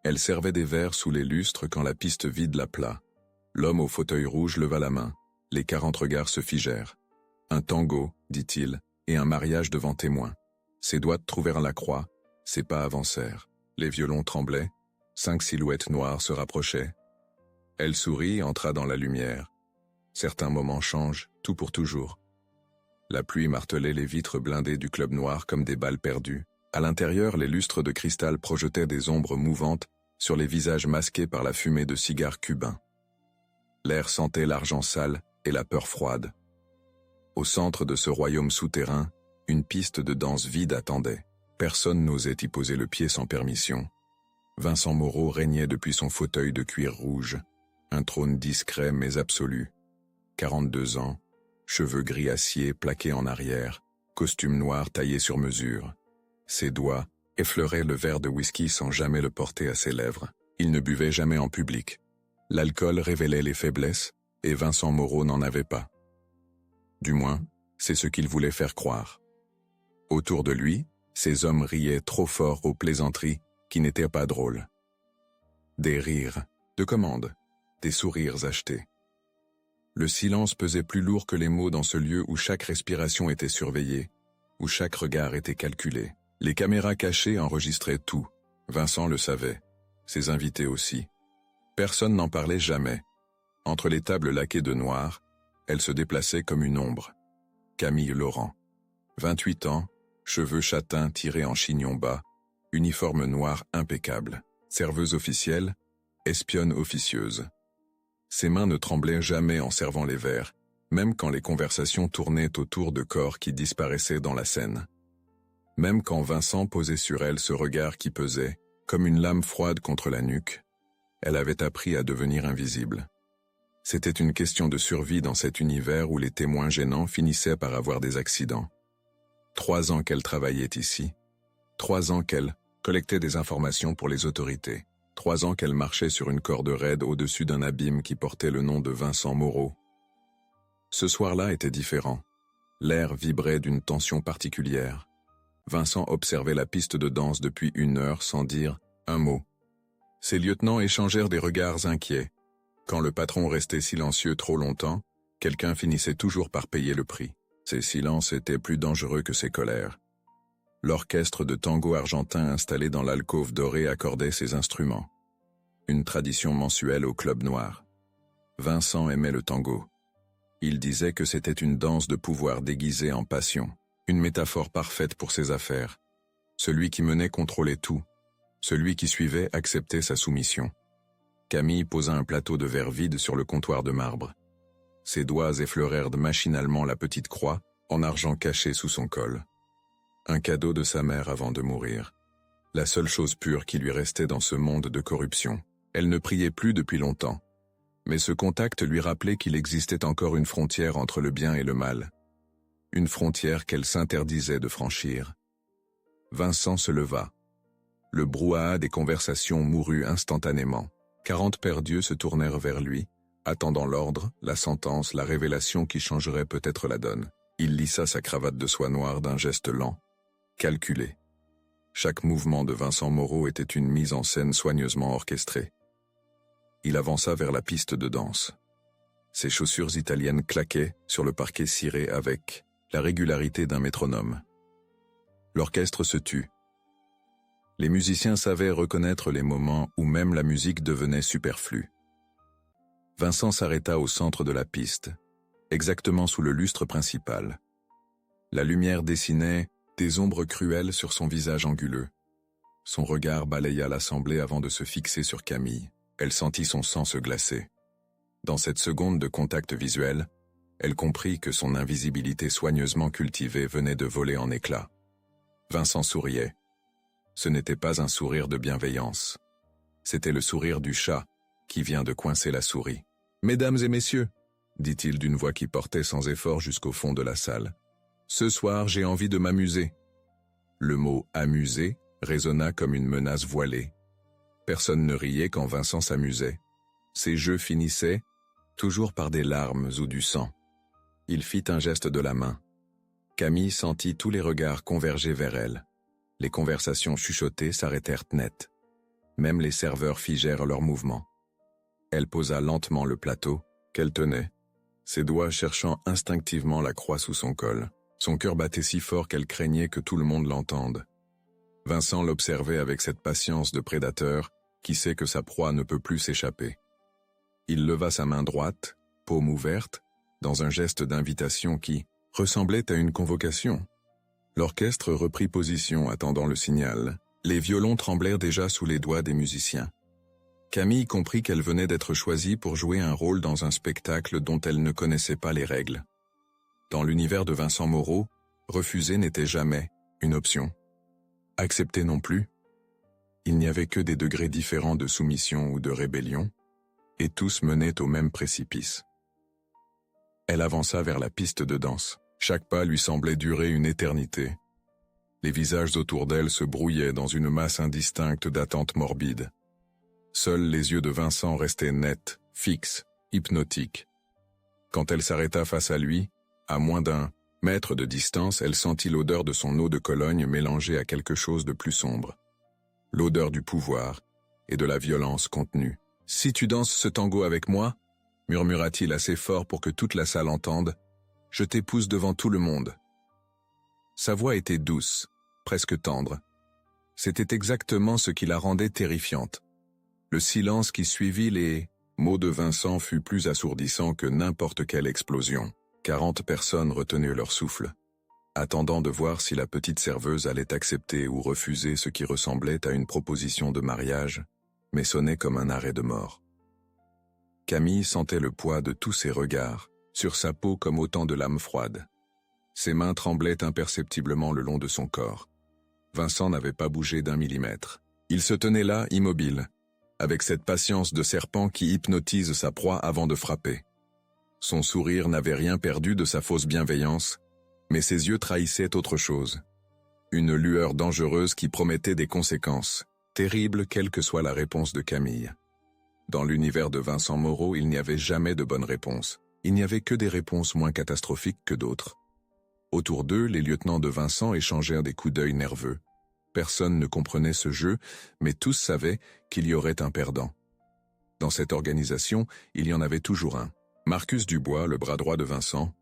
Elle servait des verres sous les lustres quand la piste vide l'appela. L'homme au fauteuil rouge leva la main. Les 40 regards se figèrent. Un tango, dit-il, et un mariage devant témoins. Ses doigts trouvèrent la croix, ses pas avancèrent. Les violons tremblaient, 5 silhouettes noires se rapprochaient. Elle sourit, entra dans la lumière. Certains moments changent, tout pour toujours. La pluie martelait les vitres blindées du club noir comme des balles perdues. À l'intérieur, les lustres de cristal projetaient des ombres mouvantes sur les visages masqués par la fumée de cigares cubains. L'air sentait l'argent sale et la peur froide. Au centre de ce royaume souterrain, une piste de danse vide attendait. Personne n'osait y poser le pied sans permission. Vincent Moreau régnait depuis son fauteuil de cuir rouge, un trône discret mais absolu. 42 ans, cheveux gris acier plaqués en arrière, costume noir taillé sur mesure. Ses doigts effleuraient le verre de whisky sans jamais le porter à ses lèvres. Il ne buvait jamais en public. L'alcool révélait les faiblesses, et Vincent Moreau n'en avait pas. Du moins, c'est ce qu'il voulait faire croire. Autour de lui, ces hommes riaient trop fort aux plaisanteries qui n'étaient pas drôles. Des rires, de commande, des sourires achetés. Le silence pesait plus lourd que les mots dans ce lieu où chaque respiration était surveillée, où chaque regard était calculé. Les caméras cachées enregistraient tout. Vincent le savait, ses invités aussi. Personne n'en parlait jamais. Entre les tables laquées de noir, elle se déplaçait comme une ombre. Camille Laurent. 28 ans, cheveux châtains tirés en chignon bas, uniforme noir impeccable, serveuse officielle, espionne officieuse. Ses mains ne tremblaient jamais en servant les verres, même quand les conversations tournaient autour de corps qui disparaissaient dans la scène. Même quand Vincent posait sur elle ce regard qui pesait, comme une lame froide contre la nuque, elle avait appris à devenir invisible. C'était une question de survie dans cet univers où les témoins gênants finissaient par avoir des accidents. 3 ans qu'elle travaillait ici. 3 ans qu'elle collectait des informations pour les autorités. 3 ans qu'elle marchait sur une corde raide au-dessus d'un abîme qui portait le nom de Vincent Moreau. Ce soir-là était différent. L'air vibrait d'une tension particulière. Vincent observait la piste de danse depuis 1 heure sans dire un mot. Ses lieutenants échangèrent des regards inquiets. Quand le patron restait silencieux trop longtemps, quelqu'un finissait toujours par payer le prix. Ses silences étaient plus dangereux que ses colères. L'orchestre de tango argentin installé dans l'alcôve dorée accordait ses instruments. Une tradition mensuelle au club noir. Vincent aimait le tango. Il disait que c'était une danse de pouvoir déguisée en passion, une métaphore parfaite pour ses affaires. Celui qui menait contrôlait tout. Celui qui suivait acceptait sa soumission. Camille posa un plateau de verre vide sur le comptoir de marbre. Ses doigts effleurèrent machinalement la petite croix en argent caché sous son col. Un cadeau de sa mère avant de mourir. La seule chose pure qui lui restait dans ce monde de corruption. Elle ne priait plus depuis longtemps. Mais ce contact lui rappelait qu'il existait encore une frontière entre le bien et le mal. Une frontière qu'elle s'interdisait de franchir. Vincent se leva. Le brouhaha des conversations mourut instantanément. 40 paires d'yeux se tournèrent vers lui, attendant l'ordre, la sentence, la révélation qui changerait peut-être la donne. Il lissa sa cravate de soie noire d'un geste lent, calculé. Chaque mouvement de Vincent Moreau était une mise en scène soigneusement orchestrée. Il avança vers la piste de danse. Ses chaussures italiennes claquaient sur le parquet ciré avec la régularité d'un métronome. L'orchestre se tut. Les musiciens savaient reconnaître les moments où même la musique devenait superflue. Vincent s'arrêta au centre de la piste, exactement sous le lustre principal. La lumière dessinait des ombres cruelles sur son visage anguleux. Son regard balaya l'assemblée avant de se fixer sur Camille. Elle sentit son sang se glacer. Dans cette seconde de contact visuel, elle comprit que son invisibilité soigneusement cultivée venait de voler en éclats. Vincent souriait. Ce n'était pas un sourire de bienveillance. C'était le sourire du chat qui vient de coincer la souris. « Mesdames et messieurs », dit-il d'une voix qui portait sans effort jusqu'au fond de la salle. « Ce soir, j'ai envie de m'amuser. » Le mot « amuser » résonna comme une menace voilée. Personne ne riait quand Vincent s'amusait. Ses jeux finissaient, toujours par des larmes ou du sang. Il fit un geste de la main. Camille sentit tous les regards converger vers elle. Les conversations chuchotées s'arrêtèrent net. Même les serveurs figèrent leurs mouvements. Elle posa lentement le plateau, qu'elle tenait, ses doigts cherchant instinctivement la croix sous son col. Son cœur battait si fort qu'elle craignait que tout le monde l'entende. Vincent l'observait avec cette patience de prédateur qui sait que sa proie ne peut plus s'échapper. Il leva sa main droite, paume ouverte, dans un geste d'invitation qui ressemblait à une convocation. L'orchestre reprit position attendant le signal. Les violons tremblèrent déjà sous les doigts des musiciens. Camille comprit qu'elle venait d'être choisie pour jouer un rôle dans un spectacle dont elle ne connaissait pas les règles. Dans l'univers de Vincent Moreau, refuser n'était jamais une option. Accepter non plus. Il n'y avait que des degrés différents de soumission ou de rébellion, et tous menaient au même précipice. Elle avança vers la piste de danse. Chaque pas lui semblait durer une éternité. Les visages autour d'elle se brouillaient dans une masse indistincte d'attente morbide. Seuls les yeux de Vincent restaient nets, fixes, hypnotiques. Quand elle s'arrêta face à lui, à moins d'un mètre de distance, elle sentit l'odeur de son eau de Cologne mélangée à quelque chose de plus sombre. L'odeur du pouvoir et de la violence contenue. « Si tu danses ce tango avec moi, » murmura-t-il assez fort pour que toute la salle entende, « je t'épouse devant tout le monde. » Sa voix était douce, presque tendre. C'était exactement ce qui la rendait terrifiante. Le silence qui suivit les mots de Vincent fut plus assourdissant que n'importe quelle explosion. 40 personnes retenaient leur souffle, attendant de voir si la petite serveuse allait accepter ou refuser ce qui ressemblait à une proposition de mariage, mais sonnait comme un arrêt de mort. Camille sentait le poids de tous ces regards, sur sa peau comme autant de lames froides. Ses mains tremblaient imperceptiblement le long de son corps. Vincent n'avait pas bougé d'un millimètre. Il se tenait là, immobile, avec cette patience de serpent qui hypnotise sa proie avant de frapper. Son sourire n'avait rien perdu de sa fausse bienveillance, mais ses yeux trahissaient autre chose. Une lueur dangereuse qui promettait des conséquences, terribles quelle que soit la réponse de Camille. Dans l'univers de Vincent Moreau, il n'y avait jamais de bonne réponse. Il n'y avait que des réponses moins catastrophiques que d'autres. Autour d'eux, les lieutenants de Vincent échangèrent des coups d'œil nerveux. Personne ne comprenait ce jeu, mais tous savaient qu'il y aurait un perdant. Dans cette organisation, il y en avait toujours un. Marcus Dubois, le bras droit de Vincent,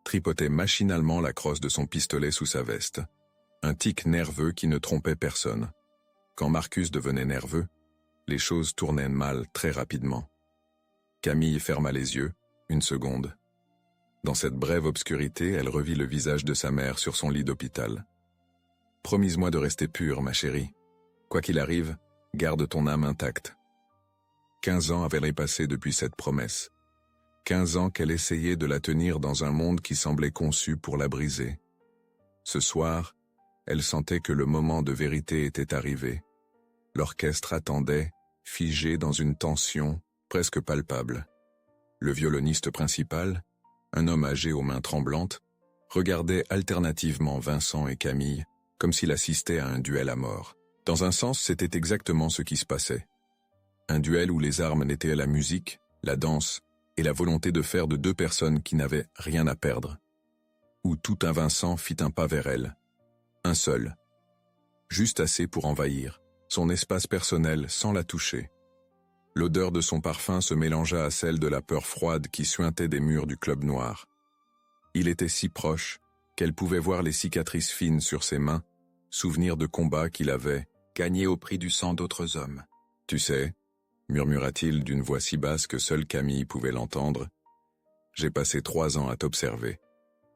tripotait machinalement la crosse de son pistolet sous sa veste. Un tic nerveux qui ne trompait personne. Quand Marcus devenait nerveux, les choses tournaient mal très rapidement. Camille ferma les yeux, une seconde. Dans cette brève obscurité, elle revit le visage de sa mère sur son lit d'hôpital. « Promise-moi de rester pure, ma chérie. Quoi qu'il arrive, garde ton âme intacte. » 15 ans avaient passé depuis cette promesse. 15 ans qu'elle essayait de la tenir dans un monde qui semblait conçu pour la briser. Ce soir, elle sentait que le moment de vérité était arrivé. L'orchestre attendait, figé dans une tension presque palpable. Le violoniste principal, un homme âgé aux mains tremblantes, regardait alternativement Vincent et Camille comme s'il assistait à un duel à mort. Dans un sens, c'était exactement ce qui se passait. Un duel où les armes n'étaient la musique, la danse et la volonté de faire de deux personnes qui n'avaient rien à perdre. Où tout un Vincent fit un pas vers elle. Un seul. Juste assez pour envahir son espace personnel sans la toucher. L'odeur de son parfum se mélangea à celle de la peur froide qui suintait des murs du club noir. Il était si proche qu'elle pouvait voir les cicatrices fines sur ses mains, souvenirs de combats qu'il avait gagnés au prix du sang d'autres hommes. « Tu sais » murmura-t-il d'une voix si basse que seule Camille pouvait l'entendre, « j'ai passé 3 ans à t'observer,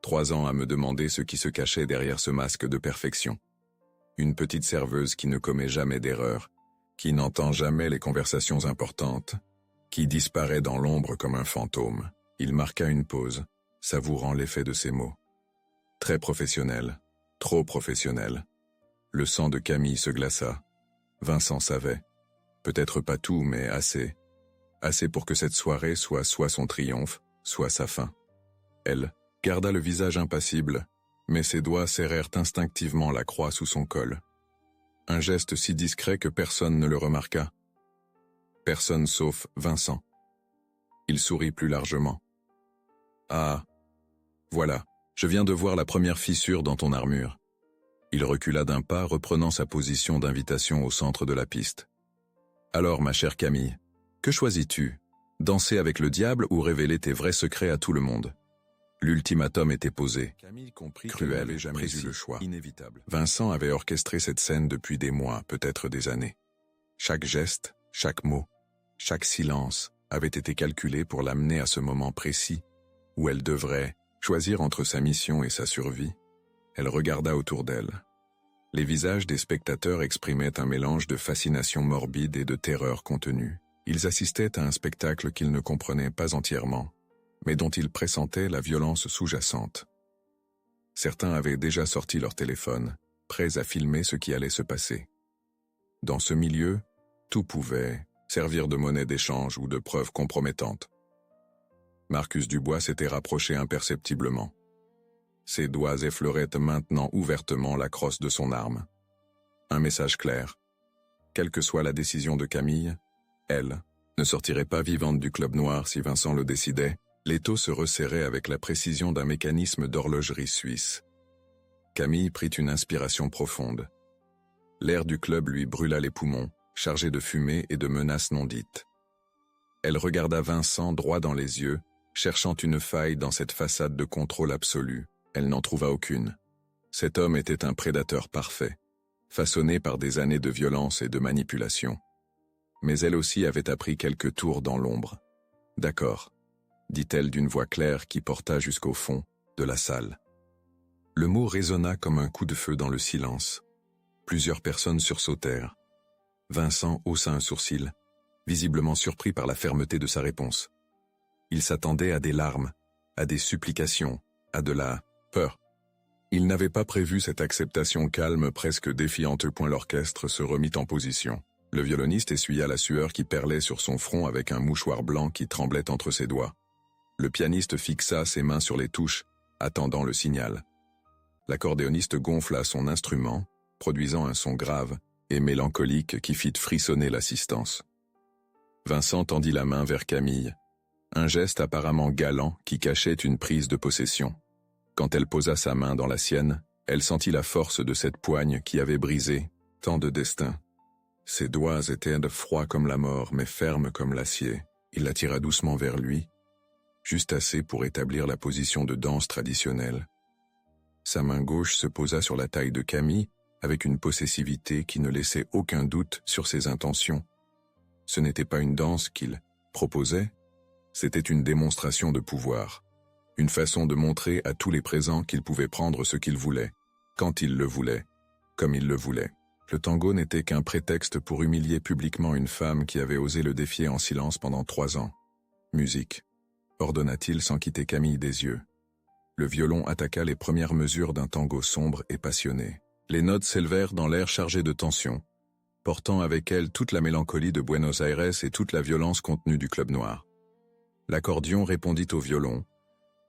3 ans à me demander ce qui se cachait derrière ce masque de perfection. Une petite serveuse qui ne commet jamais d'erreur, qui n'entend jamais les conversations importantes, qui disparaît dans l'ombre comme un fantôme. » Il marqua une pause, savourant l'effet de ses mots. Très professionnel, trop professionnel. Le sang de Camille se glaça. Vincent savait. Peut-être pas tout, mais assez. Assez pour que cette soirée soit son triomphe, soit sa fin. Elle garda le visage impassible, mais ses doigts serrèrent instinctivement la croix sous son col. Un geste si discret que personne ne le remarqua. Personne sauf Vincent. Il sourit plus largement. « Ah, voilà, je viens de voir la première fissure dans ton armure. » Il recula d'un pas, reprenant sa position d'invitation au centre de la piste. Alors, ma chère Camille, que choisis-tu? Danser avec le diable ou révéler tes vrais secrets à tout le monde? L'ultimatum était posé. Camille comprit cruel et jamais eu le choix. Inévitable. Vincent avait orchestré cette scène depuis des mois, peut-être des années. Chaque geste, chaque mot, chaque silence avait été calculé pour l'amener à ce moment précis où elle devrait choisir entre sa mission et sa survie. Elle regarda autour d'elle. Les visages des spectateurs exprimaient un mélange de fascination morbide et de terreur contenue. Ils assistaient à un spectacle qu'ils ne comprenaient pas entièrement, mais dont ils pressentaient la violence sous-jacente. Certains avaient déjà sorti leur téléphone, prêts à filmer ce qui allait se passer. Dans ce milieu, tout pouvait servir de monnaie d'échange ou de preuve compromettante. Marcus Dubois s'était rapproché imperceptiblement. Ses doigts effleuraient maintenant ouvertement la crosse de son arme. Un message clair. Quelle que soit la décision de Camille, elle ne sortirait pas vivante du club noir si Vincent le décidait. L'étau se resserrait avec la précision d'un mécanisme d'horlogerie suisse. Camille prit une inspiration profonde. L'air du club lui brûla les poumons, chargé de fumée et de menaces non dites. Elle regarda Vincent droit dans les yeux, cherchant une faille dans cette façade de contrôle absolu. Elle n'en trouva aucune. Cet homme était un prédateur parfait, façonné par des années de violence et de manipulation. Mais elle aussi avait appris quelques tours dans l'ombre. « D'accord », dit-elle d'une voix claire qui porta jusqu'au fond de la salle. Le mot résonna comme un coup de feu dans le silence. Plusieurs personnes sursautèrent. Vincent haussa un sourcil, visiblement surpris par la fermeté de sa réponse. Il s'attendait à des larmes, à des supplications, à de la peur. Il n'avait pas prévu cette acceptation calme, presque défiante. L'orchestre se remit en position. Le violoniste essuya la sueur qui perlait sur son front avec un mouchoir blanc qui tremblait entre ses doigts. Le pianiste fixa ses mains sur les touches, attendant le signal. L'accordéoniste gonfla son instrument, produisant un son grave et mélancolique qui fit frissonner l'assistance. Vincent tendit la main vers Camille, un geste apparemment galant qui cachait une prise de possession. Quand elle posa sa main dans la sienne, elle sentit la force de cette poigne qui avait brisé tant de destins. Ses doigts étaient froids comme la mort, mais fermes comme l'acier. Il la tira doucement vers lui, juste assez pour établir la position de danse traditionnelle. Sa main gauche se posa sur la taille de Camille, avec une possessivité qui ne laissait aucun doute sur ses intentions. Ce n'était pas une danse qu'il proposait, c'était une démonstration de pouvoir. Une façon de montrer à tous les présents qu'il pouvait prendre ce qu'il voulait, quand il le voulait, comme il le voulait. Le tango n'était qu'un prétexte pour humilier publiquement une femme qui avait osé le défier en silence pendant 3 ans. Musique, ordonna-t-il sans quitter Camille des yeux. Le violon attaqua les premières mesures d'un tango sombre et passionné. Les notes s'élevèrent dans l'air chargé de tension, portant avec elles toute la mélancolie de Buenos Aires et toute la violence contenue du club noir. L'accordion répondit au violon,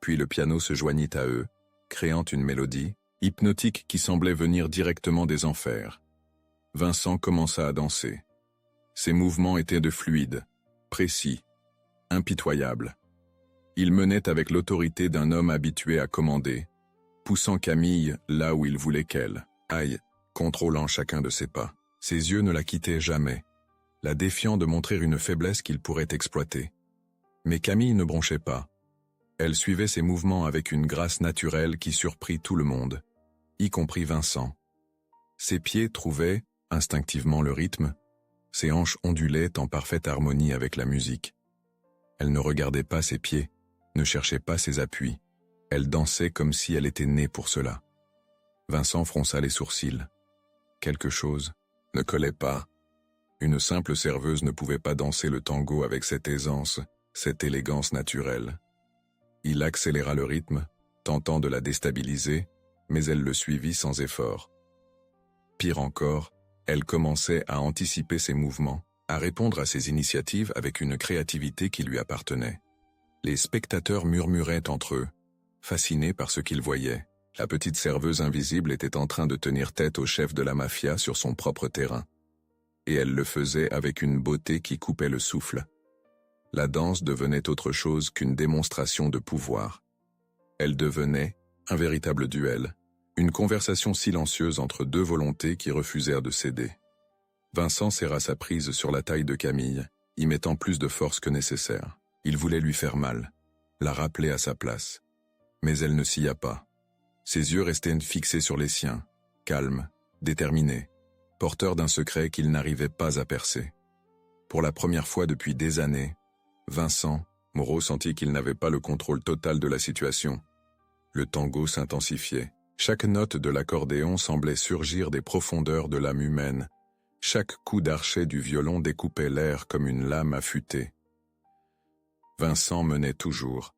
puis le piano se joignit à eux, créant une mélodie hypnotique qui semblait venir directement des enfers. Vincent commença à danser. Ses mouvements étaient de fluides, précis, impitoyables. Il menait avec l'autorité d'un homme habitué à commander, poussant Camille là où il voulait qu'elle aille, contrôlant chacun de ses pas. Ses yeux ne la quittaient jamais, la défiant de montrer une faiblesse qu'il pourrait exploiter. Mais Camille ne bronchait pas. Elle suivait ses mouvements avec une grâce naturelle qui surprit tout le monde, y compris Vincent. Ses pieds trouvaient instinctivement le rythme, ses hanches ondulaient en parfaite harmonie avec la musique. Elle ne regardait pas ses pieds, ne cherchait pas ses appuis. Elle dansait comme si elle était née pour cela. Vincent fronça les sourcils. Quelque chose ne collait pas. Une simple serveuse ne pouvait pas danser le tango avec cette aisance, cette élégance naturelle. Il accéléra le rythme, tentant de la déstabiliser, mais elle le suivit sans effort. Pire encore, elle commençait à anticiper ses mouvements, à répondre à ses initiatives avec une créativité qui lui appartenait. Les spectateurs murmuraient entre eux, fascinés par ce qu'ils voyaient. La petite serveuse invisible était en train de tenir tête au chef de la mafia sur son propre terrain. Et elle le faisait avec une beauté qui coupait le souffle. La danse devenait autre chose qu'une démonstration de pouvoir. Elle devenait un véritable duel, une conversation silencieuse entre deux volontés qui refusèrent de céder. Vincent serra sa prise sur la taille de Camille, y mettant plus de force que nécessaire. Il voulait lui faire mal, la rappeler à sa place. Mais elle ne s'y a pas. Ses yeux restaient fixés sur les siens, calmes, déterminés, porteurs d'un secret qu'il n'arrivait pas à percer. Pour la première fois depuis des années, Vincent, Moreau sentit qu'il n'avait pas le contrôle total de la situation. Le tango s'intensifiait. Chaque note de l'accordéon semblait surgir des profondeurs de l'âme humaine. Chaque coup d'archet du violon découpait l'air comme une lame affûtée. Vincent menait toujours,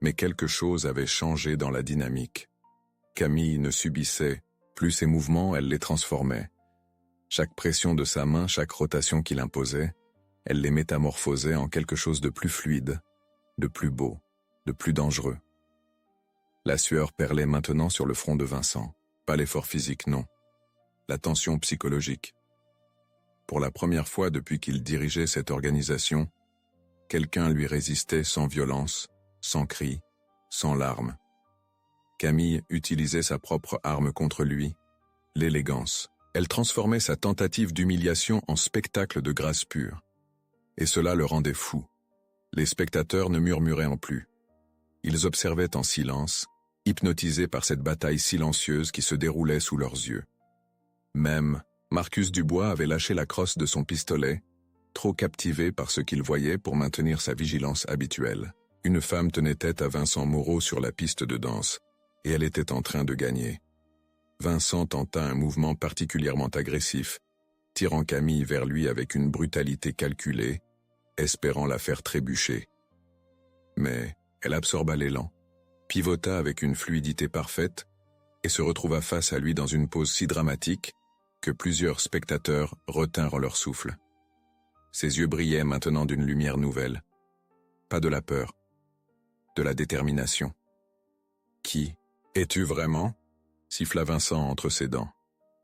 mais quelque chose avait changé dans la dynamique. Camille ne subissait plus ses mouvements, elle les transformait. Chaque pression de sa main, chaque rotation qu'il imposait, elle les métamorphosait en quelque chose de plus fluide, de plus beau, de plus dangereux. La sueur perlait maintenant sur le front de Vincent. Pas l'effort physique, non. La tension psychologique. Pour la première fois depuis qu'il dirigeait cette organisation, quelqu'un lui résistait sans violence, sans cris, sans larmes. Camille utilisait sa propre arme contre lui, l'élégance. Elle transformait sa tentative d'humiliation en spectacle de grâce pure. Et cela le rendait fou. Les spectateurs ne murmuraient en plus. Ils observaient en silence, hypnotisés par cette bataille silencieuse qui se déroulait sous leurs yeux. Même, Marcus Dubois avait lâché la crosse de son pistolet, trop captivé par ce qu'il voyait pour maintenir sa vigilance habituelle. Une femme tenait tête à Vincent Moreau sur la piste de danse, et elle était en train de gagner. Vincent tenta un mouvement particulièrement agressif, tirant Camille vers lui avec une brutalité calculée, espérant la faire trébucher. Mais elle absorba l'élan, pivota avec une fluidité parfaite, et se retrouva face à lui dans une pose si dramatique que plusieurs spectateurs retinrent leur souffle. Ses yeux brillaient maintenant d'une lumière nouvelle. Pas de la peur, de la détermination. « Qui es-tu vraiment ?» siffla Vincent entre ses dents,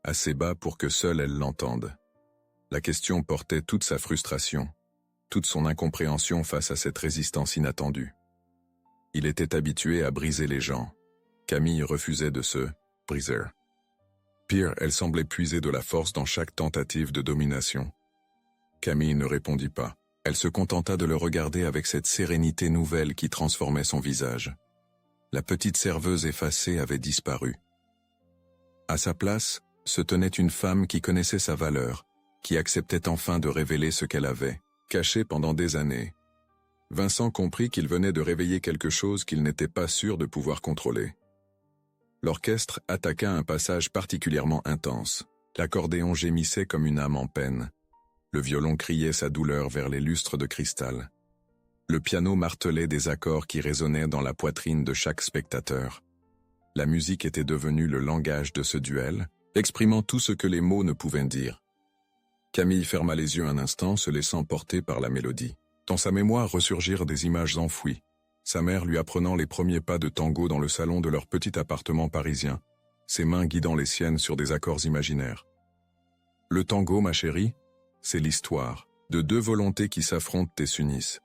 assez bas pour que seule elle l'entende. La question portait toute sa frustration, toute son incompréhension face à cette résistance inattendue. Il était habitué à briser les gens. Camille refusait de se briser. Pire, elle semblait puiser de la force dans chaque tentative de domination. Camille ne répondit pas. Elle se contenta de le regarder avec cette sérénité nouvelle qui transformait son visage. La petite serveuse effacée avait disparu. À sa place, se tenait une femme qui connaissait sa valeur, qui acceptait enfin de révéler ce qu'elle avait, caché pendant des années. Vincent comprit qu'il venait de réveiller quelque chose qu'il n'était pas sûr de pouvoir contrôler. L'orchestre attaqua un passage particulièrement intense. L'accordéon gémissait comme une âme en peine. Le violon criait sa douleur vers les lustres de cristal. Le piano martelait des accords qui résonnaient dans la poitrine de chaque spectateur. La musique était devenue le langage de ce duel, exprimant tout ce que les mots ne pouvaient dire. Camille ferma les yeux un instant, se laissant porter par la mélodie. Dans sa mémoire ressurgirent des images enfouies. Sa mère lui apprenant les premiers pas de tango dans le salon de leur petit appartement parisien, ses mains guidant les siennes sur des accords imaginaires. Le tango, ma chérie, c'est l'histoire de deux volontés qui s'affrontent et s'unissent.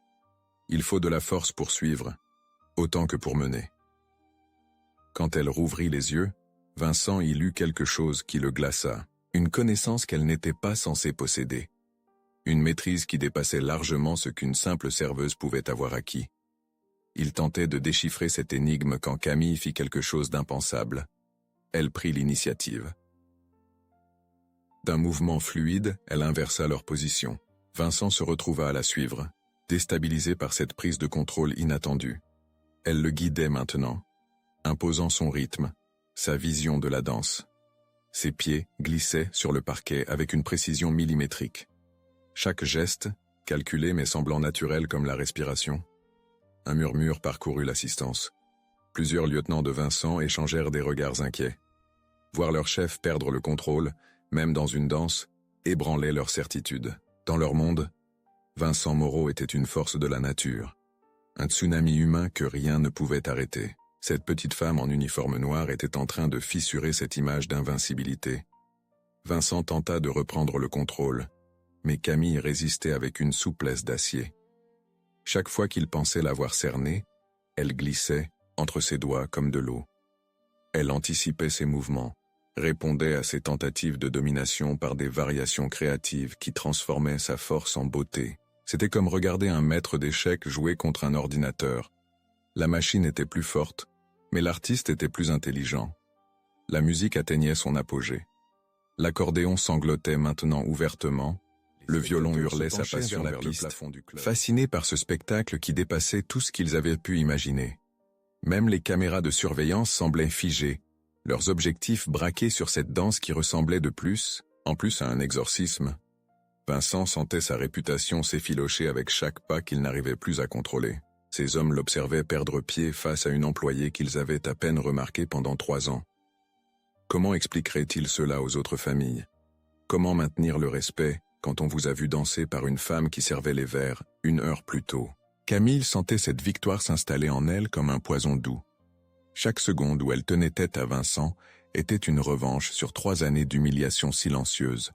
Il faut de la force pour suivre, autant que pour mener. Quand elle rouvrit les yeux, Vincent y lut quelque chose qui le glaça, une connaissance qu'elle n'était pas censée posséder. Une maîtrise qui dépassait largement ce qu'une simple serveuse pouvait avoir acquis. Il tentait de déchiffrer cette énigme quand Camille fit quelque chose d'impensable. Elle prit l'initiative. D'un mouvement fluide, elle inversa leur position. Vincent se retrouva à la suivre, déstabilisé par cette prise de contrôle inattendue. Elle le guidait maintenant, imposant son rythme, sa vision de la danse. Ses pieds glissaient sur le parquet avec une précision millimétrique. Chaque geste, calculé mais semblant naturel comme la respiration. Un murmure parcourut l'assistance. Plusieurs lieutenants de Vincent échangèrent des regards inquiets. Voir leur chef perdre le contrôle, même dans une danse, ébranlait leur certitude. Dans leur monde, Vincent Moreau était une force de la nature. Un tsunami humain que rien ne pouvait arrêter. Cette petite femme en uniforme noir était en train de fissurer cette image d'invincibilité. Vincent tenta de reprendre le contrôle, mais Camille résistait avec une souplesse d'acier. Chaque fois qu'il pensait l'avoir cernée, elle glissait entre ses doigts comme de l'eau. Elle anticipait ses mouvements, répondait à ses tentatives de domination par des variations créatives qui transformaient sa force en beauté. C'était comme regarder un maître d'échecs jouer contre un ordinateur. La machine était plus forte, mais l'artiste était plus intelligent. La musique atteignait son apogée. L'accordéon sanglotait maintenant ouvertement, le violon hurlait sa passion vers la piste, fascinés par ce spectacle qui dépassait tout ce qu'ils avaient pu imaginer. Même les caméras de surveillance semblaient figées, leurs objectifs braqués sur cette danse qui ressemblait en plus à un exorcisme. Vincent sentait sa réputation s'effilocher avec chaque pas qu'il n'arrivait plus à contrôler. Ces hommes l'observaient perdre pied face à une employée qu'ils avaient à peine remarquée pendant 3 ans. Comment expliquerait-il cela aux autres familles? Comment maintenir le respect quand on vous a vu danser par une femme qui servait les verres 1 heure plus tôt? Camille sentait cette victoire s'installer en elle comme un poison doux. Chaque seconde où elle tenait tête à Vincent était une revanche sur 3 années d'humiliation silencieuse,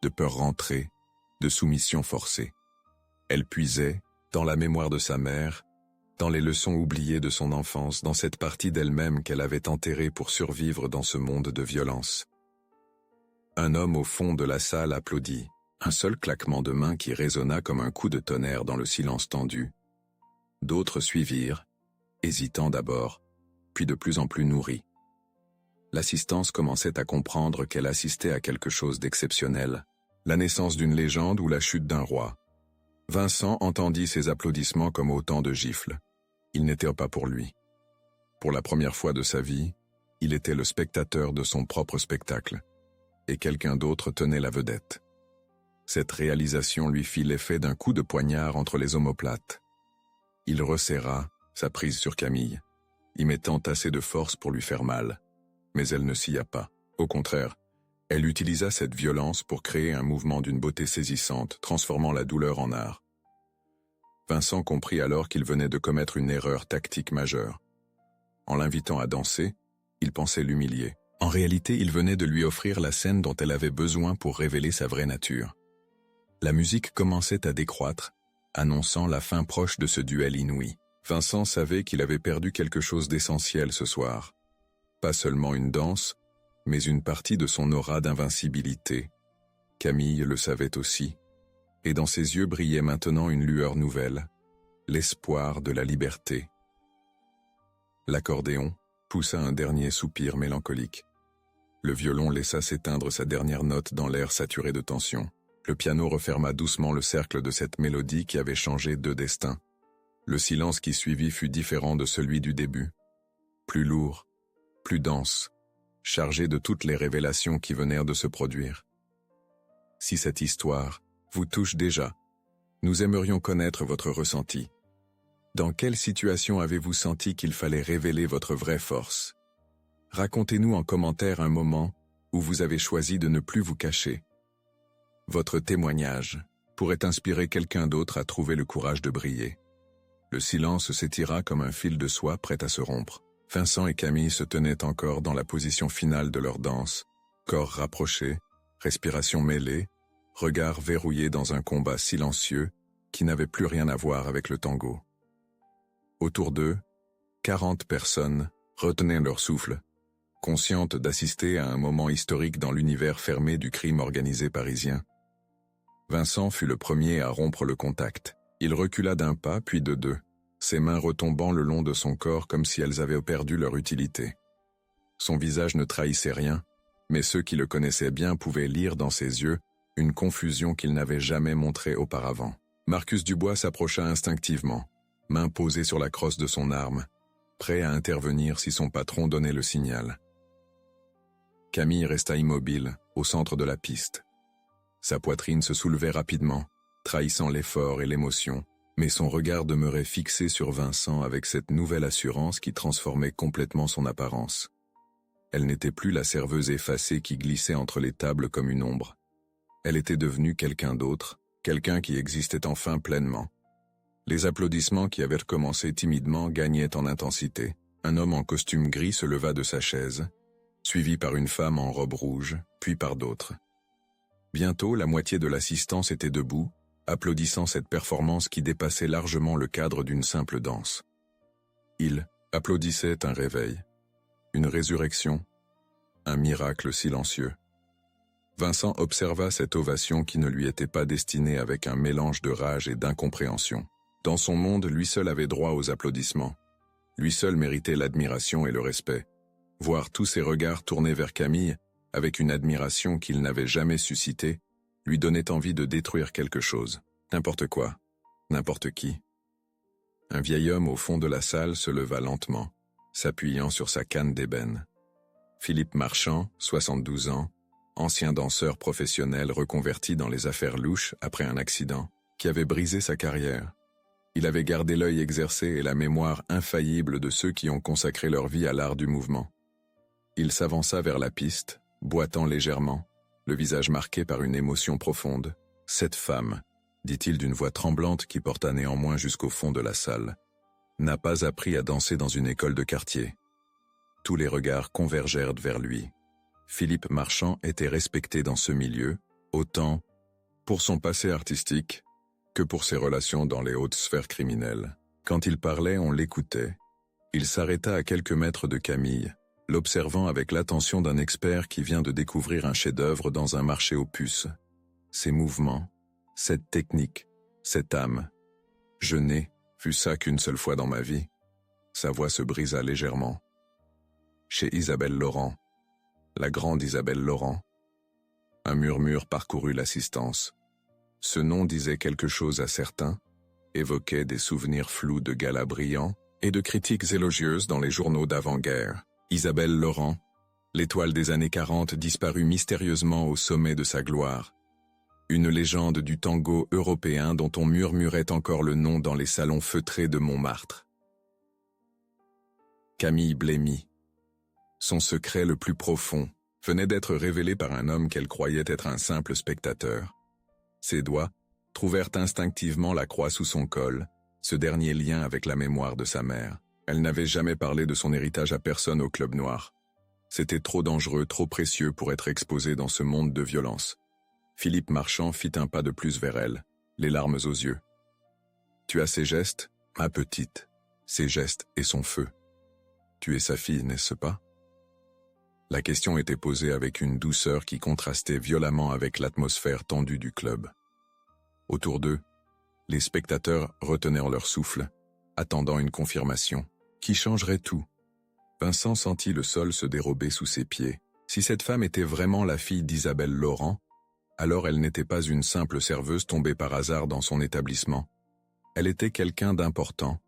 de peur rentrée, de soumission forcée. Elle puisait, dans la mémoire de sa mère, dans les leçons oubliées de son enfance, dans cette partie d'elle-même qu'elle avait enterrée pour survivre dans ce monde de violence. Un homme au fond de la salle applaudit, un seul claquement de main qui résonna comme un coup de tonnerre dans le silence tendu. D'autres suivirent, hésitant d'abord, puis de plus en plus nourris. L'assistance commençait à comprendre qu'elle assistait à quelque chose d'exceptionnel, la naissance d'une légende ou la chute d'un roi. Vincent entendit ces applaudissements comme autant de gifles. Ils n'étaient pas pour lui. Pour la première fois de sa vie, il était le spectateur de son propre spectacle, et quelqu'un d'autre tenait la vedette. Cette réalisation lui fit l'effet d'un coup de poignard entre les omoplates. Il resserra sa prise sur Camille, y mettant assez de force pour lui faire mal. Mais elle ne s'y a pas. Au contraire, elle utilisa cette violence pour créer un mouvement d'une beauté saisissante, transformant la douleur en art. Vincent comprit alors qu'il venait de commettre une erreur tactique majeure. En l'invitant à danser, il pensait l'humilier. En réalité, il venait de lui offrir la scène dont elle avait besoin pour révéler sa vraie nature. La musique commençait à décroître, annonçant la fin proche de ce duel inouï. Vincent savait qu'il avait perdu quelque chose d'essentiel ce soir. Pas seulement une danse, mais une partie de son aura d'invincibilité. Camille le savait aussi, et dans ses yeux brillait maintenant une lueur nouvelle, l'espoir de la liberté. L'accordéon poussa un dernier soupir mélancolique. Le violon laissa s'éteindre sa dernière note dans l'air saturé de tension. Le piano referma doucement le cercle de cette mélodie qui avait changé 2 destins. Le silence qui suivit fut différent de celui du début. Plus lourd, plus dense, chargé de toutes les révélations qui venèrent de se produire. Si cette histoire vous touche déjà, nous aimerions connaître votre ressenti. Dans quelle situation avez-vous senti qu'il fallait révéler votre vraie force? Racontez-nous en commentaire un moment où vous avez choisi de ne plus vous cacher. Votre témoignage pourrait inspirer quelqu'un d'autre à trouver le courage de briller. Le silence s'étira comme un fil de soie prêt à se rompre. Vincent et Camille se tenaient encore dans la position finale de leur danse, corps rapprochés, respiration mêlée, regard verrouillé dans un combat silencieux qui n'avait plus rien à voir avec le tango. Autour d'eux, 40 personnes retenaient leur souffle, conscientes d'assister à un moment historique dans l'univers fermé du crime organisé parisien. Vincent fut le premier à rompre le contact. Il recula d'1 pas puis de 2. Ses mains retombant le long de son corps comme si elles avaient perdu leur utilité. Son visage ne trahissait rien, mais ceux qui le connaissaient bien pouvaient lire dans ses yeux une confusion qu'il n'avait jamais montrée auparavant. Marcus Dubois s'approcha instinctivement, main posée sur la crosse de son arme, prêt à intervenir si son patron donnait le signal. Camille resta immobile, au centre de la piste. Sa poitrine se soulevait rapidement, trahissant l'effort et l'émotion, mais son regard demeurait fixé sur Vincent avec cette nouvelle assurance qui transformait complètement son apparence. Elle n'était plus la serveuse effacée qui glissait entre les tables comme une ombre. Elle était devenue quelqu'un d'autre, quelqu'un qui existait enfin pleinement. Les applaudissements qui avaient recommencé timidement gagnaient en intensité. Un homme en costume gris se leva de sa chaise, suivi par une femme en robe rouge, puis par d'autres. Bientôt, la moitié de l'assistance était debout, applaudissant cette performance qui dépassait largement le cadre d'une simple danse. Ils applaudissaient un réveil, une résurrection, un miracle silencieux. Vincent observa cette ovation qui ne lui était pas destinée avec un mélange de rage et d'incompréhension. Dans son monde, lui seul avait droit aux applaudissements. Lui seul méritait l'admiration et le respect. Voir tous ses regards tournés vers Camille, avec une admiration qu'il n'avait jamais suscitée, lui donnait envie de détruire quelque chose. N'importe quoi. N'importe qui. Un vieil homme au fond de la salle se leva lentement, s'appuyant sur sa canne d'ébène. Philippe Marchand, 72 ans, ancien danseur professionnel reconverti dans les affaires louches après un accident, qui avait brisé sa carrière. Il avait gardé l'œil exercé et la mémoire infaillible de ceux qui ont consacré leur vie à l'art du mouvement. Il s'avança vers la piste, boitant légèrement, le visage marqué par une émotion profonde. « Cette femme », dit-il d'une voix tremblante qui porta néanmoins jusqu'au fond de la salle, n'a pas appris à danser dans une école de quartier. Tous les regards convergèrent vers lui. Philippe Marchand était respecté dans ce milieu, autant pour son passé artistique que pour ses relations dans les hautes sphères criminelles. Quand il parlait, on l'écoutait. Il s'arrêta à quelques mètres de Camille, l'observant avec l'attention d'un expert qui vient de découvrir un chef-d'œuvre dans un marché aux puces. Ses mouvements, cette technique, cette âme. Je n'ai vu ça qu'une seule fois dans ma vie. Sa voix se brisa légèrement. Chez Isabelle Laurent, la grande Isabelle Laurent. Un murmure parcourut l'assistance. Ce nom disait quelque chose à certains, évoquait des souvenirs flous de galas brillants et de critiques élogieuses dans les journaux d'avant-guerre. Isabelle Laurent, l'étoile des années 40 disparut mystérieusement au sommet de sa gloire. Une légende du tango européen dont on murmurait encore le nom dans les salons feutrés de Montmartre. Camille blêmit. Son secret le plus profond venait d'être révélé par un homme qu'elle croyait être un simple spectateur. Ses doigts trouvèrent instinctivement la croix sous son col, ce dernier lien avec la mémoire de sa mère. Elle n'avait jamais parlé de son héritage à personne au Club Noir. C'était trop dangereux, trop précieux pour être exposé dans ce monde de violence. Philippe Marchand fit un pas de plus vers elle, les larmes aux yeux. « Tu as ses gestes, ma petite, ses gestes et son feu. Tu es sa fille, n'est-ce pas ?» La question était posée avec une douceur qui contrastait violemment avec l'atmosphère tendue du club. Autour d'eux, les spectateurs retenaient leur souffle, attendant une confirmation, qui changerait tout. Vincent sentit le sol se dérober sous ses pieds. Si cette femme était vraiment la fille d'Isabelle Laurent, alors elle n'était pas une simple serveuse tombée par hasard dans son établissement. Elle était quelqu'un d'important,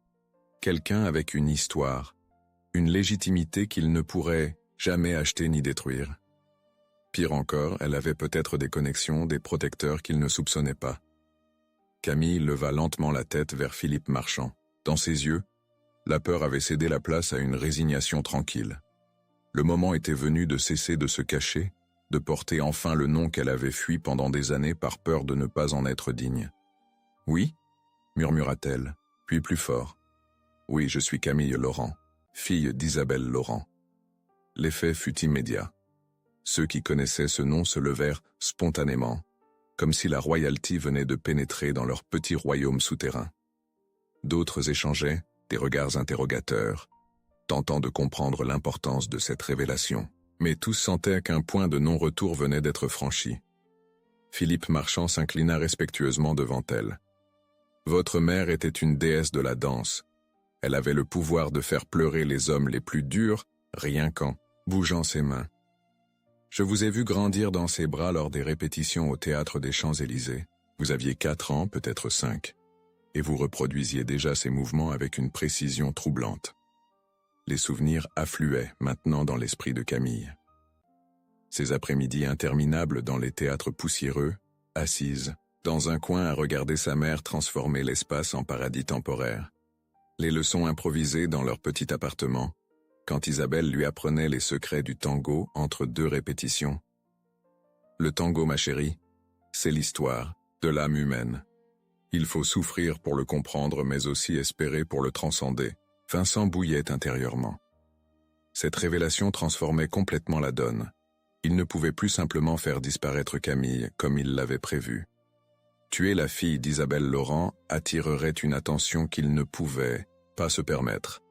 quelqu'un avec une histoire, une légitimité qu'il ne pourrait jamais acheter ni détruire. Pire encore, elle avait peut-être des connexions, des protecteurs qu'il ne soupçonnait pas. Camille leva lentement la tête vers Philippe Marchand. Dans ses yeux, la peur avait cédé la place à une résignation tranquille. Le moment était venu de cesser de se cacher, de porter enfin le nom qu'elle avait fui pendant des années par peur de ne pas en être digne. « Oui » murmura-t-elle, puis plus fort. « Oui, je suis Camille Laurent, fille d'Isabelle Laurent. » L'effet fut immédiat. Ceux qui connaissaient ce nom se levèrent spontanément, comme si la royauté venait de pénétrer dans leur petit royaume souterrain. D'autres échangeaient des regards interrogateurs, tentant de comprendre l'importance de cette révélation. Mais tous sentaient qu'un point de non-retour venait d'être franchi. Philippe Marchand s'inclina respectueusement devant elle. « Votre mère était une déesse de la danse. Elle avait le pouvoir de faire pleurer les hommes les plus durs, rien qu'en bougeant ses mains. Je vous ai vu grandir dans ses bras lors des répétitions au théâtre des Champs-Élysées. Vous aviez 4 ans, peut-être 5, et vous reproduisiez déjà ces mouvements avec une précision troublante. » Les souvenirs affluaient maintenant dans l'esprit de Camille. Ces après-midi interminables dans les théâtres poussiéreux, assise, dans un coin à regarder sa mère transformer l'espace en paradis temporaire. Les leçons improvisées dans leur petit appartement, quand Isabelle lui apprenait les secrets du tango entre 2 répétitions. Le tango, ma chérie, c'est l'histoire de l'âme humaine. Il faut souffrir pour le comprendre, mais aussi espérer pour le transcender. Vincent bouillait intérieurement. Cette révélation transformait complètement la donne. Il ne pouvait plus simplement faire disparaître Camille comme il l'avait prévu. Tuer la fille d'Isabelle Laurent attirerait une attention qu'il ne pouvait pas se permettre.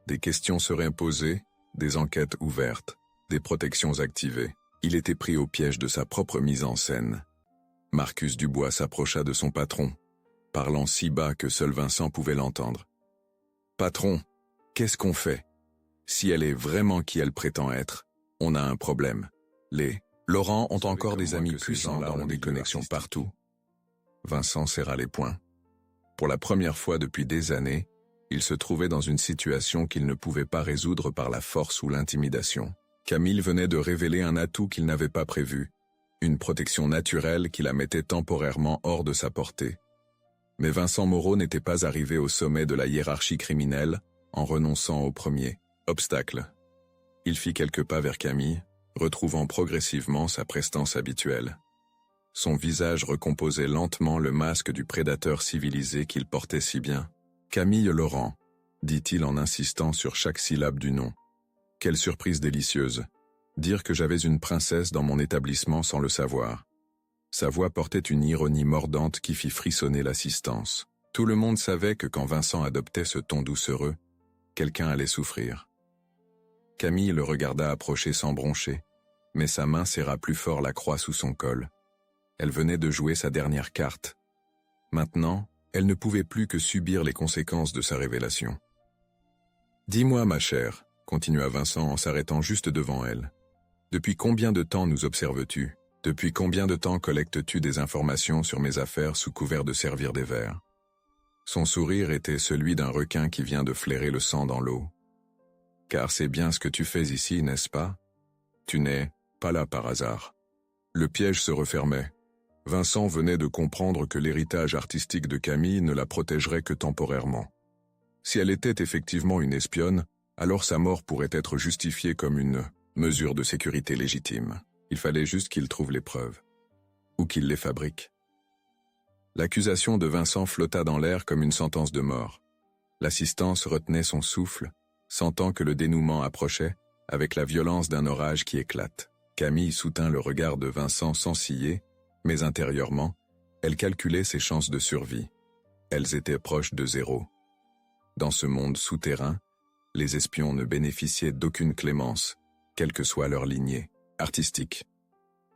Des questions seraient posées, des enquêtes ouvertes. des protections activées. Il était pris au piège de sa propre mise en scène. Marcus Dubois s'approcha de son patron, parlant si bas que seul Vincent pouvait l'entendre. « Patron, qu'est-ce qu'on fait? Si elle est vraiment qui elle prétend être, on a un problème. Les Laurent ont encore des amis puissants là, ont des connexions partout. » Vincent serra les poings. Pour la première fois depuis des années, il se trouvait dans une situation qu'il ne pouvait pas résoudre par la force ou l'intimidation. Camille venait de révéler un atout qu'il n'avait pas prévu, une protection naturelle qui la mettait temporairement hors de sa portée. Mais Vincent Moreau n'était pas arrivé au sommet de la hiérarchie criminelle en renonçant au premier obstacle. Il fit quelques pas vers Camille, retrouvant progressivement sa prestance habituelle. Son visage recomposait lentement le masque du prédateur civilisé qu'il portait si bien. « Camille Laurent », dit-il en insistant sur chaque syllabe du nom. Quelle surprise délicieuse. Dire que j'avais une princesse dans mon établissement sans le savoir. Sa voix portait une ironie mordante qui fit frissonner l'assistance. Tout le monde savait que quand Vincent adoptait ce ton doucereux, quelqu'un allait souffrir. Camille le regarda approcher sans broncher, mais sa main serra plus fort la croix sous son col. Elle venait de jouer sa dernière carte. Maintenant, elle ne pouvait plus que subir les conséquences de sa révélation. « Dis-moi, ma chère, » continua Vincent en s'arrêtant juste devant elle. « Depuis combien de temps nous observes-tu? Depuis combien de temps collectes-tu des informations sur mes affaires sous couvert de servir des vers ?» Son sourire était celui d'un requin qui vient de flairer le sang dans l'eau. « Car c'est bien ce que tu fais ici, n'est-ce pas? Tu n'es pas là par hasard. » Le piège se refermait. Vincent venait de comprendre que l'héritage artistique de Camille ne la protégerait que temporairement. Si elle était effectivement une espionne, alors sa mort pourrait être justifiée comme une mesure de sécurité légitime. Il fallait juste qu'il trouve les preuves. Ou qu'il les fabrique. L'accusation de Vincent flotta dans l'air comme une sentence de mort. L'assistance retenait son souffle, sentant que le dénouement approchait, avec la violence d'un orage qui éclate. Camille soutint le regard de Vincent sans ciller, mais intérieurement, elle calculait ses chances de survie. Elles étaient proches de zéro. Dans ce monde souterrain, les espions ne bénéficiaient d'aucune clémence, quelle que soit leur lignée artistique.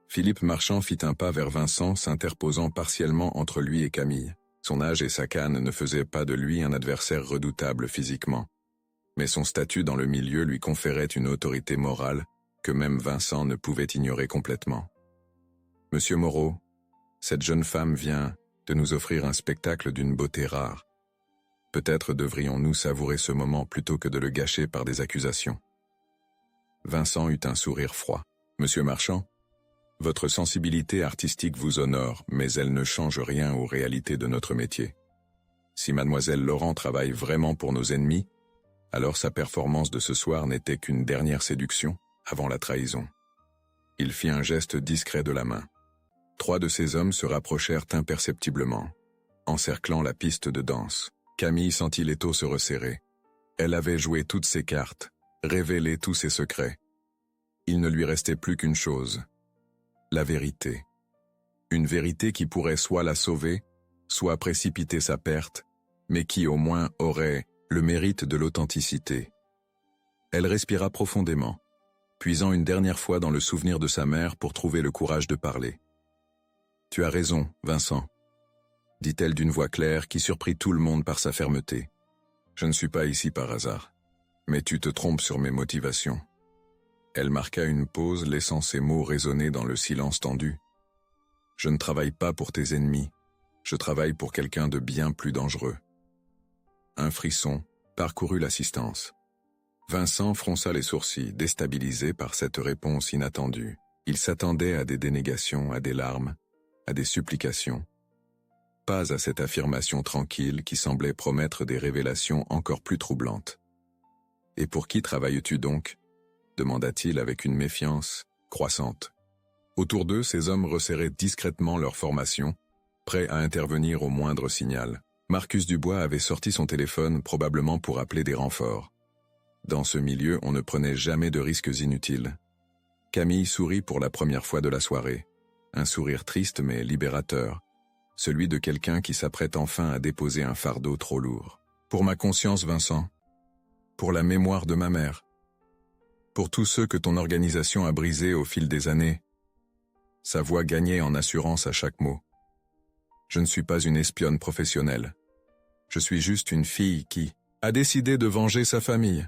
Philippe Marchand fit un pas vers Vincent, s'interposant partiellement entre lui et Camille. Son âge et sa canne ne faisaient pas de lui un adversaire redoutable physiquement. Mais son statut dans le milieu lui conférait une autorité morale que même Vincent ne pouvait ignorer complètement. « Monsieur Moreau, cette jeune femme vient de nous offrir un spectacle d'une beauté rare. Peut-être devrions-nous savourer ce moment plutôt que de le gâcher par des accusations. » Vincent eut un sourire froid. « Monsieur Marchand, votre sensibilité artistique vous honore, mais elle ne change rien aux réalités de notre métier. Si mademoiselle Laurent travaille vraiment pour nos ennemis, alors sa performance de ce soir n'était qu'une dernière séduction avant la trahison. » Il fit un geste discret de la main. 3 de ses hommes se rapprochèrent imperceptiblement, encerclant la piste de danse. Camille sentit l'étau se resserrer. Elle avait joué toutes ses cartes, révélé tous ses secrets. Il ne lui restait plus qu'une chose. La vérité. Une vérité qui pourrait soit la sauver, soit précipiter sa perte, mais qui au moins aurait le mérite de l'authenticité. Elle respira profondément, puisant une dernière fois dans le souvenir de sa mère pour trouver le courage de parler. « Tu as raison, Vincent, » dit-elle d'une voix claire qui surprit tout le monde par sa fermeté. « Je ne suis pas ici par hasard, mais tu te trompes sur mes motivations. » Elle marqua une pause, laissant ses mots résonner dans le silence tendu. « Je ne travaille pas pour tes ennemis, je travaille pour quelqu'un de bien plus dangereux. » Un frisson parcourut l'assistance. Vincent fronça les sourcils, déstabilisé par cette réponse inattendue. Il s'attendait à des dénégations, à des larmes, à des supplications. Pas à cette affirmation tranquille qui semblait promettre des révélations encore plus troublantes. « Et pour qui travailles-tu donc ?» demanda-t-il avec une méfiance croissante. Autour d'eux, ces hommes resserraient discrètement leur formation, prêts à intervenir au moindre signal. Marcus Dubois avait sorti son téléphone probablement pour appeler des renforts. Dans ce milieu, on ne prenait jamais de risques inutiles. Camille sourit pour la première fois de la soirée. Un sourire triste mais libérateur. Celui de quelqu'un qui s'apprête enfin à déposer un fardeau trop lourd. « Pour ma conscience, Vincent. Pour la mémoire de ma mère. » Pour tous ceux que ton organisation a brisés au fil des années. Sa voix gagnait en assurance à chaque mot. Je ne suis pas une espionne professionnelle. Je suis juste une fille qui a décidé de venger sa famille.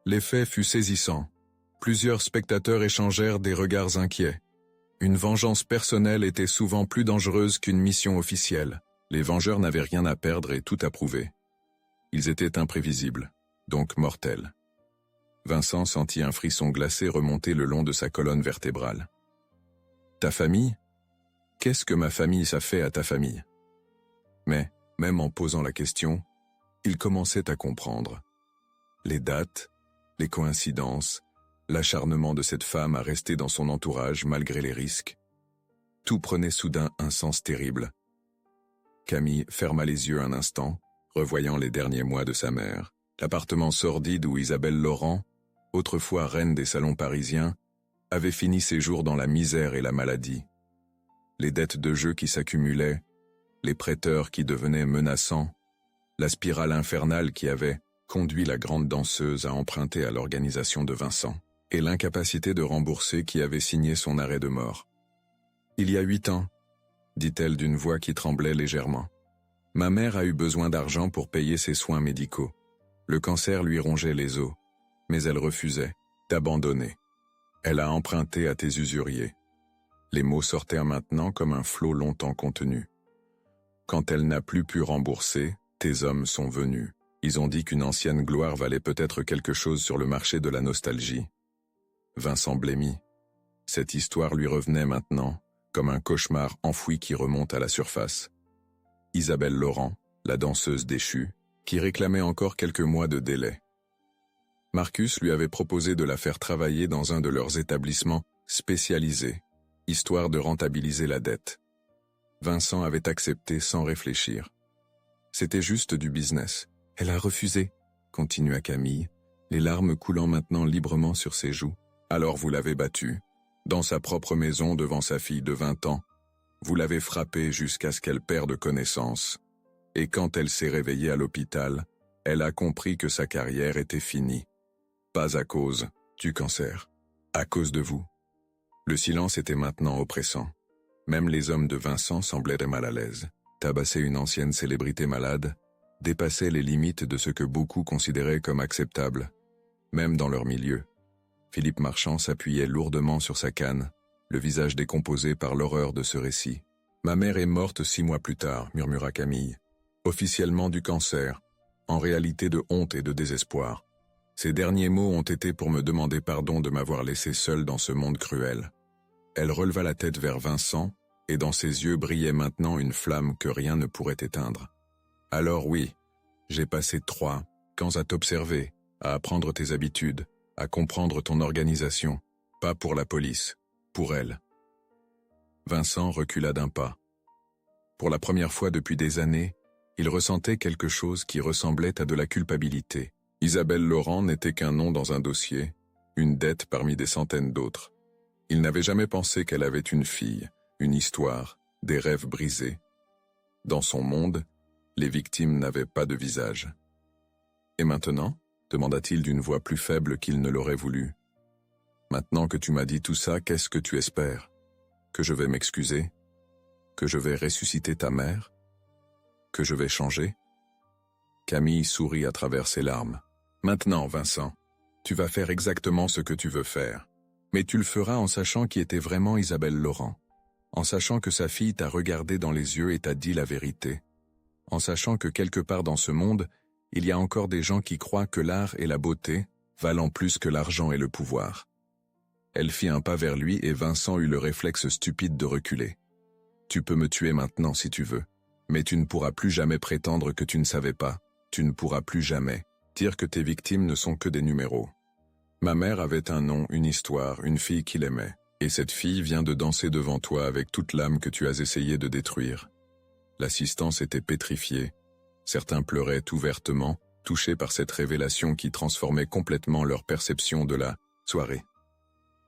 L'effet fut saisissant. Plusieurs spectateurs échangèrent des regards inquiets. Une vengeance personnelle était souvent plus dangereuse qu'une mission officielle. Les vengeurs n'avaient rien à perdre et tout à prouver. Ils étaient imprévisibles, donc mortels. Vincent sentit un frisson glacé remonter le long de sa colonne vertébrale. Ta famille? Qu'est-ce que ma famille ça fait à ta famille? Mais, même en posant la question, il commençait à comprendre. Les dates, les coïncidences, l'acharnement de cette femme à rester dans son entourage malgré les risques. Tout prenait soudain un sens terrible. Camille ferma les yeux un instant, revoyant les derniers mois de sa mère, l'appartement sordide où Isabelle Laurent, autrefois reine des salons parisiens, avait fini ses jours dans la misère et la maladie. Les dettes de jeu qui s'accumulaient, les prêteurs qui devenaient menaçants, la spirale infernale qui avait conduit la grande danseuse à emprunter à l'organisation de Vincent, et l'incapacité de rembourser qui avait signé son arrêt de mort. Il y a 8 ans, dit-elle d'une voix qui tremblait légèrement. Ma mère a eu besoin d'argent pour payer ses soins médicaux. Le cancer lui rongeait les os, mais elle refusait d'abandonner. Elle a emprunté à tes usuriers. Les mots sortaient maintenant comme un flot longtemps contenu. Quand elle n'a plus pu rembourser, tes hommes sont venus. Ils ont dit qu'une ancienne gloire valait peut-être quelque chose sur le marché de la nostalgie. Vincent blêmit. Cette histoire lui revenait maintenant, comme un cauchemar enfoui qui remonte à la surface. Isabelle Laurent, la danseuse déchue, qui réclamait encore quelques mois de délai. Marcus lui avait proposé de la faire travailler dans un de leurs établissements spécialisés, histoire de rentabiliser la dette. Vincent avait accepté sans réfléchir. C'était juste du business. Elle a refusé, continua Camille, les larmes coulant maintenant librement sur ses joues. Alors vous l'avez battue, dans sa propre maison devant sa fille de 20 ans. Vous l'avez frappée jusqu'à ce qu'elle perde connaissance. Et quand elle s'est réveillée à l'hôpital, elle a compris que sa carrière était finie. Pas à cause du cancer, à cause de vous. Le silence était maintenant oppressant. Même les hommes de Vincent semblaient mal à l'aise. Tabasser une ancienne célébrité malade dépassait les limites de ce que beaucoup considéraient comme acceptable, même dans leur milieu. Philippe Marchand s'appuyait lourdement sur sa canne, le visage décomposé par l'horreur de ce récit. « Ma mère est morte 6 mois plus tard », murmura Camille. « Officiellement du cancer, en réalité de honte et de désespoir. Ces derniers mots ont été pour me demander pardon de m'avoir laissé seule dans ce monde cruel. » Elle releva la tête vers Vincent, et dans ses yeux brillait maintenant une flamme que rien ne pourrait éteindre. « Alors oui, j'ai passé 3 ans à t'observer, à apprendre tes habitudes, à comprendre ton organisation, pas pour la police, pour elle. » Vincent recula d'un pas. Pour la première fois depuis des années, il ressentait quelque chose qui ressemblait à de la culpabilité. Isabelle Laurent n'était qu'un nom dans un dossier, une dette parmi des centaines d'autres. Il n'avait jamais pensé qu'elle avait une fille, une histoire, des rêves brisés. Dans son monde, les victimes n'avaient pas de visage. « Et maintenant ?» demanda-t-il d'une voix plus faible qu'il ne l'aurait voulu. « Maintenant que tu m'as dit tout ça, qu'est-ce que tu espères? Que je vais m'excuser? Que je vais ressusciter ta mère? Que je vais changer ?» Camille sourit à travers ses larmes. « Maintenant, Vincent, tu vas faire exactement ce que tu veux faire. Mais tu le feras en sachant qui était vraiment Isabelle Laurent. En sachant que sa fille t'a regardé dans les yeux et t'a dit la vérité. En sachant que quelque part dans ce monde, il y a encore des gens qui croient que l'art et la beauté valent plus que l'argent et le pouvoir. » Elle fit un pas vers lui et Vincent eut le réflexe stupide de reculer. « Tu peux me tuer maintenant si tu veux, mais tu ne pourras plus jamais prétendre que tu ne savais pas. Tu ne pourras plus jamais dire que tes victimes ne sont que des numéros. Ma mère avait un nom, une histoire, une fille qu'il aimait, et cette fille vient de danser devant toi avec toute l'âme que tu as essayé de détruire. » L'assistance était pétrifiée. Certains pleuraient ouvertement, touchés par cette révélation qui transformait complètement leur perception de la soirée.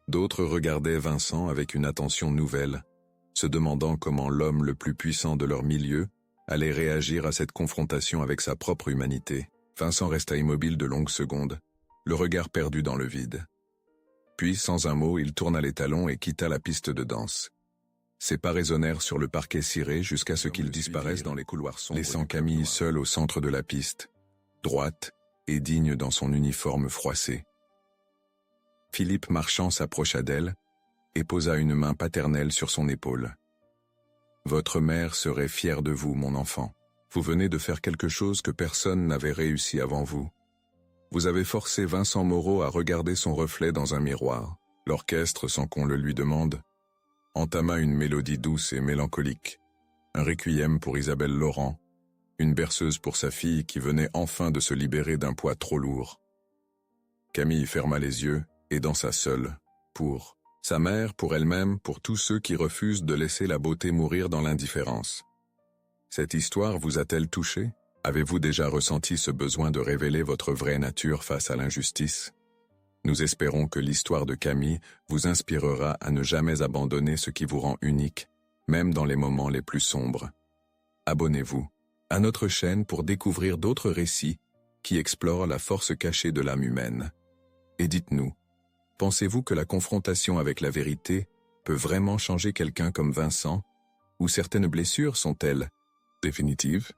D'autres regardaient Vincent avec une attention nouvelle, se demandant comment l'homme le plus puissant de leur milieu allait réagir à cette confrontation avec sa propre humanité. Vincent resta immobile de longues secondes, le regard perdu dans le vide. Puis, sans un mot, il tourna les talons et quitta la piste de danse. Ses pas résonnèrent sur le parquet ciré jusqu'à ce qu'il disparaisse dans les couloirs sombres, laissant Camille seule au centre de la piste, droite et digne dans son uniforme froissé. Philippe Marchand s'approcha d'elle et posa une main paternelle sur son épaule. « Votre mère serait fière de vous, mon enfant. Vous venez de faire quelque chose que personne n'avait réussi avant vous. Vous avez forcé Vincent Moreau à regarder son reflet dans un miroir. L'orchestre, sans qu'on le lui demande, entama une mélodie douce et mélancolique, un requiem pour Isabelle Laurent, une berceuse pour sa fille qui venait enfin de se libérer d'un poids trop lourd. Camille ferma les yeux et dansa seule, pour sa mère, pour elle-même, pour tous ceux qui refusent de laisser la beauté mourir dans l'indifférence. Cette histoire vous a-t-elle touché? Avez-vous déjà ressenti ce besoin de révéler votre vraie nature face à l'injustice? Nous espérons que l'histoire de Camille vous inspirera à ne jamais abandonner ce qui vous rend unique, même dans les moments les plus sombres. Abonnez-vous à notre chaîne pour découvrir d'autres récits qui explorent la force cachée de l'âme humaine. Et dites-nous, pensez-vous que la confrontation avec la vérité peut vraiment changer quelqu'un comme Vincent, ou certaines blessures sont-elles définitives?